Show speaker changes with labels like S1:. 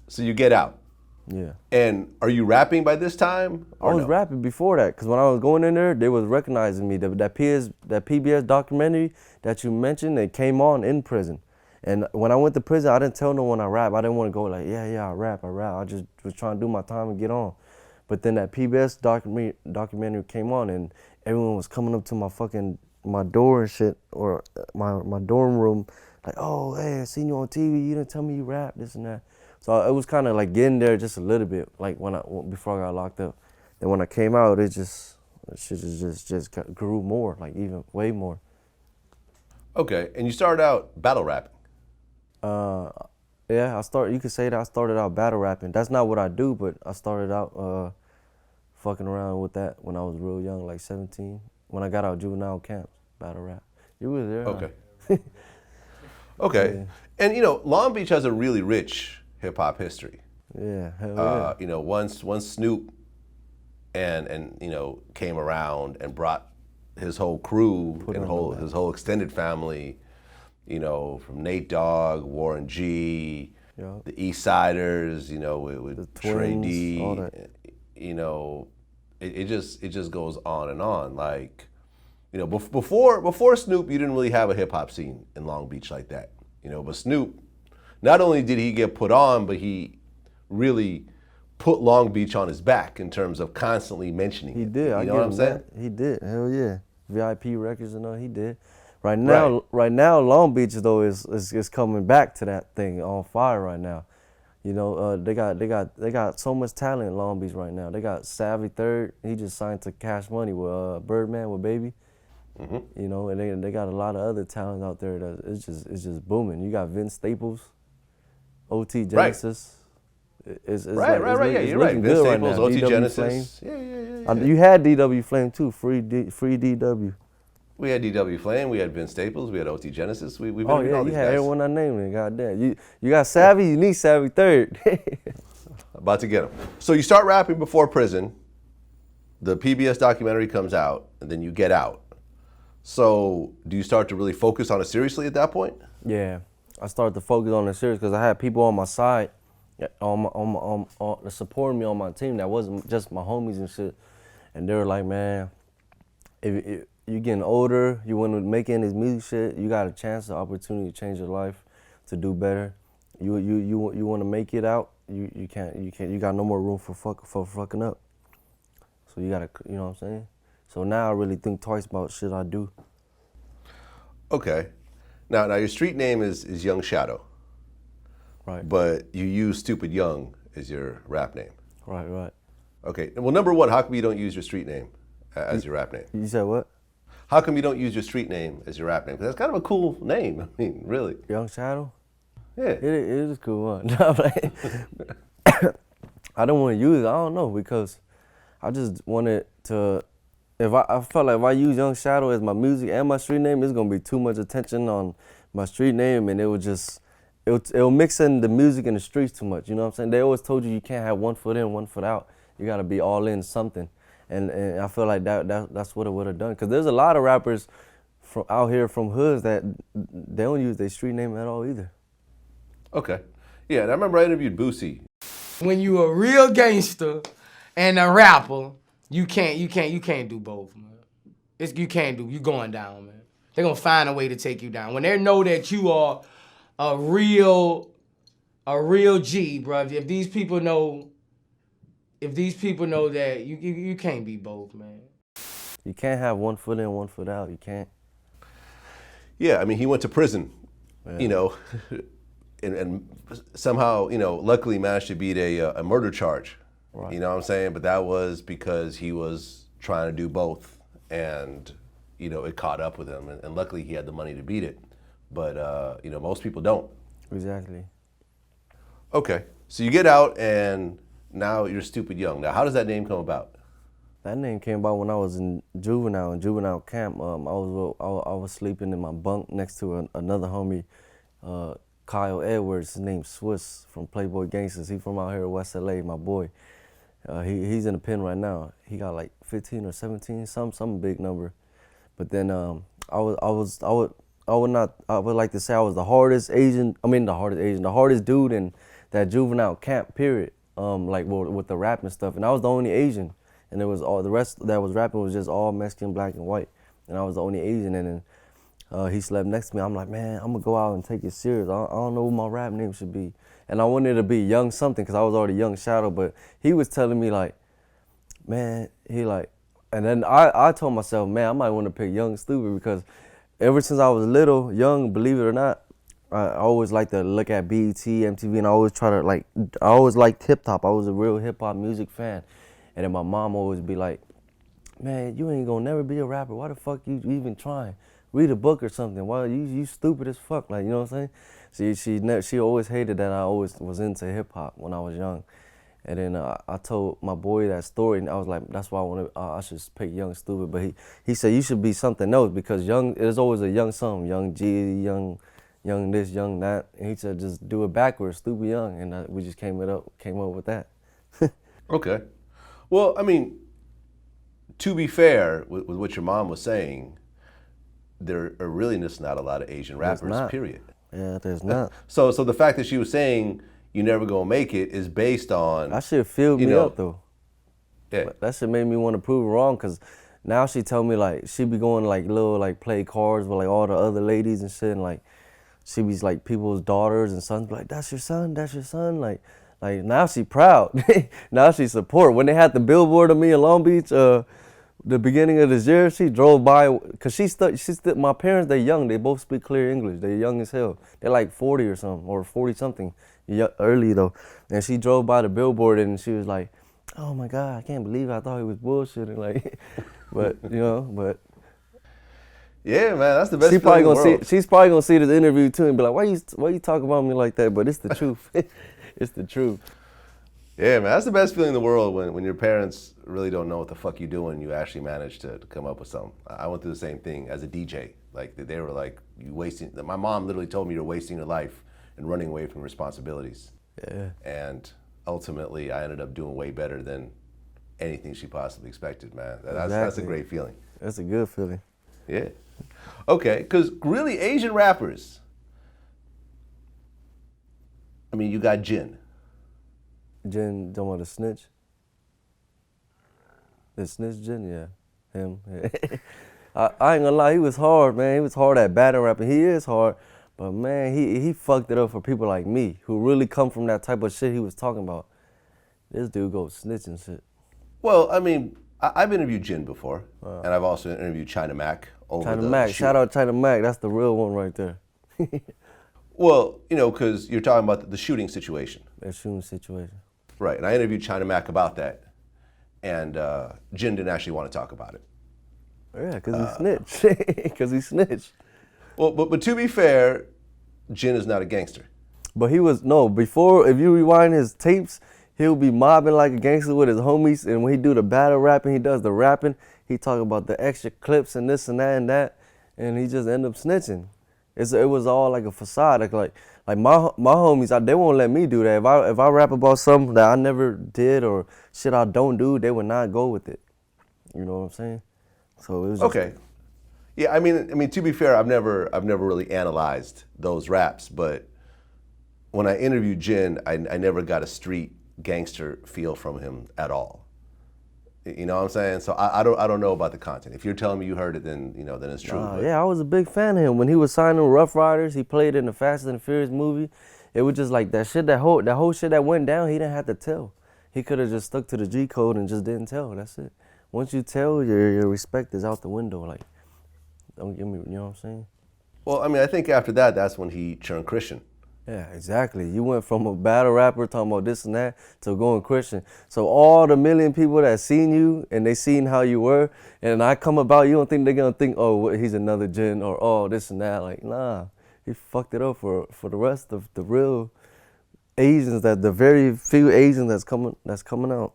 S1: So you get out.
S2: Yeah.
S1: And are you rapping by this time?
S2: I was rapping before that, because when I was going in there, they was recognizing me. That PBS documentary that you mentioned, it came on in prison. And when I went to prison, I didn't tell no one I rap. I didn't want to go like, yeah, I rap. I just was trying to do my time and get on. But then that PBS documentary came on, and everyone was coming up to my door and shit, or my dorm room, like, oh, hey, I seen you on TV. You didn't tell me you rap, this and that. So it was kind of like getting there just a little bit, like before I got locked up. And when I came out, shit just grew more, like even way more.
S1: Okay, and you started out battle rapping.
S2: Yeah, you could say that I started out battle rapping. That's not what I do, but I started out fucking around with that when I was real young, like 17. When I got out of juvenile camp, battle rap. You were there.
S1: Okay.
S2: Huh?
S1: Okay.
S2: Yeah.
S1: And Long Beach has a really rich hip hop history.
S2: Yeah, hell yeah.
S1: Once Snoop and came around and brought his whole crew and his whole extended family, from Nate Dogg, Warren G,
S2: Yep.
S1: the East Siders, with Trey D,
S2: all that.
S1: It just goes on and on. Like, before Snoop, you didn't really have a hip hop scene in Long Beach like that. But Snoop, not only did he get put on, but he really put Long Beach on his back in terms of constantly mentioning it.
S2: He did.
S1: You know what I'm saying?
S2: He did. Hell yeah. VIP records and all. He did. Right now, Long Beach though is coming back to that thing on fire right now. They got so much talent in Long Beach right now. They got Savvy Third. He just signed to Cash Money with Birdman with Baby. Mm-hmm. And they got a lot of other talent out there that it's just booming. You got Vince Staples, OT Genesis.
S1: Right. Yeah, you're right. Vince Staples, right, OT Genesis. Yeah.
S2: You had DW Flame too. Free DW.
S1: We had DW Flame, we had Vince Staples, we had OT Genesis. We've been
S2: all
S1: these
S2: you had
S1: guys.
S2: Everyone I named. Goddamn, you got Savvy. You need Savvy Third.
S1: About to get him. So you start rapping before prison. The PBS documentary comes out, and then you get out. So do you start to really focus on it seriously at that point?
S2: Yeah, I started to focus on it serious because I had people on my side, supporting me on my team that wasn't just my homies and shit, and they were like, man, if you're getting older, you want to make in this music shit, you got a chance, the opportunity to change your life, to do better. You want to make it out, you can't, you got no more room for fucking up. So you gotta, you know what I'm saying? So now I really think twice about shit I do.
S1: Okay. Now your street name is Young Shadow.
S2: Right.
S1: But you use Stupid Young as your rap name.
S2: Right.
S1: Okay. Well, number one, how come you don't use your street name as your rap name?
S2: You said what?
S1: How come you don't use your street name as your rap name? Because that's kind of a cool name. I mean, really.
S2: Young Shadow?
S1: Yeah.
S2: It is a cool one. I don't want to use it. I don't know, because I just wanted to. I felt like if I use Young Shadow as my music and my street name, it's gonna be too much attention on my street name, and it'll mix in the music and the streets too much. You know what I'm saying? They always told you can't have one foot in, one foot out. You gotta be all in something. And I feel like that's what it would have done. Because there's a lot of rappers from out here from hoods that they don't use their street name at all either.
S1: Okay. Yeah, and I remember I interviewed Boosie.
S3: When you a real gangster and a rapper, you can't do both, man. You going down, man. They're gonna find a way to take you down. When they know that you are a real G, bro. If these people know that you can't be both, man.
S2: You can't have one foot in, one foot out. You can't.
S1: Yeah, I mean, he went to prison, and somehow, luckily managed to beat a murder charge. Right. You know what I'm saying? But that was because he was trying to do both, and it caught up with him, and luckily he had the money to beat it. But most people don't.
S2: Exactly.
S1: Okay, so you get out and now you're Stupid Young. Now, how does that name come about?
S2: That name came about when I was in juvenile camp. I was sleeping in my bunk next to another homie, Kyle Edwards. His name's Swiss from Playboy Gangsters. He from out here in West LA, my boy. He's in the pen right now. He got like 15 or 17, some big number. But then I would like to say I was the hardest dude in that juvenile camp period, like with the rap and stuff. And I was the only Asian, and it was all the rest that was rapping was just all Mexican, black, and white, and I was the only Asian. And then he slept next to me. I'm like, man, I'm gonna go out and take it serious. I don't know what my rap name should be, and I wanted to be Young something because I was already Young Shadow. But he was telling me like, man, he like, and then I told myself, man, I might want to pick Young Stupid because ever since I was little, Young, believe it or not, I always like to look at BET, MTV, and I always try to I always liked hip hop. I was a real hip hop music fan, and then my mom always be like, man, you ain't gonna never be a rapper. Why the fuck you even trying? Read a book or something. Why you stupid as fuck? Like, you know what I'm saying? She always hated that I always was into hip hop when I was young. And then I told my boy that story, and I was like, that's why I should pick Young Stupid. But he said you should be something else because Young, there's always a Young something, Young G, Young this, Young that. And he said just do it backwards, Stupid Young, and we just came up with that.
S1: Okay. Well, I mean, to be fair with what your mom was saying, there are really just not a lot of Asian rappers, period.
S2: Yeah, there's not.
S1: So the fact that she was saying you never gonna make it is based on...
S2: That shit filled me up though.
S1: Yeah.
S2: That shit made me want to prove her wrong because now she tell me like she be going like little like play cards with like all the other ladies and shit, and like she be like people's daughters and sons be like, that's your son, like now she proud. Now she support. When they had the billboard of me in Long Beach, the beginning of this year, she drove by because my parents, they young, they both speak clear English, they young as hell, they're like 40 or something or 40 something. Early though, and she drove by the billboard and she was like, "Oh my God, I can't believe it. I thought he was bullshitting." Like, but
S1: yeah, man, that's the best.
S2: She's probably gonna see this interview too and be like, "Why you talking about me like that?" But it's the truth. It's the truth.
S1: Yeah, man, that's the best feeling in the world when your parents really don't know what the fuck you're doing. You actually manage to come up with something. I went through the same thing as a DJ. Like they were like, "You wasting." My mom literally told me you're wasting your life and running away from responsibilities.
S2: Yeah.
S1: And ultimately, I ended up doing way better than anything she possibly expected, man. That's a great feeling.
S2: That's a good feeling.
S1: Yeah. Okay, because really, Asian rappers, I mean, you got Jin.
S2: Jin, don't want to snitch? The snitch Jin? Yeah, him. I ain't gonna lie, he was hard, man. He was hard at battle rapping. He is hard. But man, he fucked it up for people like me who really come from that type of shit he was talking about. This dude goes snitching shit.
S1: Well, I mean, I've interviewed Jin before, and I've also interviewed China Mac.
S2: Shout out China Mac, that's the real one right there.
S1: Well, because you're talking about the shooting situation.
S2: That shooting situation.
S1: Right, and I interviewed China Mac about that, and Jin didn't actually want to talk about it.
S2: Yeah, because he snitched. Because he snitched.
S1: Well, but to be fair, Jin is not a gangster.
S2: But before, if you rewind his tapes, he'll be mobbing like a gangster with his homies, and when he do the battle rapping, he does the rapping, he talk about the extra clips and this and that, and he just end up snitching. It was all like a facade. Like my homies, they won't let me do that. If I rap about something that I never did or shit I don't do, they would not go with it. You know what I'm saying? So it was just,
S1: okay. Yeah, I mean, to be fair, I've never really analyzed those raps, but when I interviewed Jin, I never got a street gangster feel from him at all. You know what I'm saying? So I don't know about the content. If you're telling me you heard it, then then it's true.
S2: Yeah, I was a big fan of him when he was signing Rough Riders. He played in the Fast and the Furious movie. It was just like that whole shit that went down. He didn't have to tell. He could have just stuck to the G code and just didn't tell. That's it. Once you tell, your respect is out the window. Like, don't give me, you know what I'm saying?
S1: Well, I mean, I think after that, that's when he turned Christian.
S2: Yeah, exactly. You went from a battle rapper talking about this and that to going Christian. So all the million people that seen you and they seen how you were, and I come about, you don't think they're gonna think, oh, he's another Jin or oh, this and that. Like, nah, he fucked it up for the rest of the real Asians, that the very few Asians that's coming out.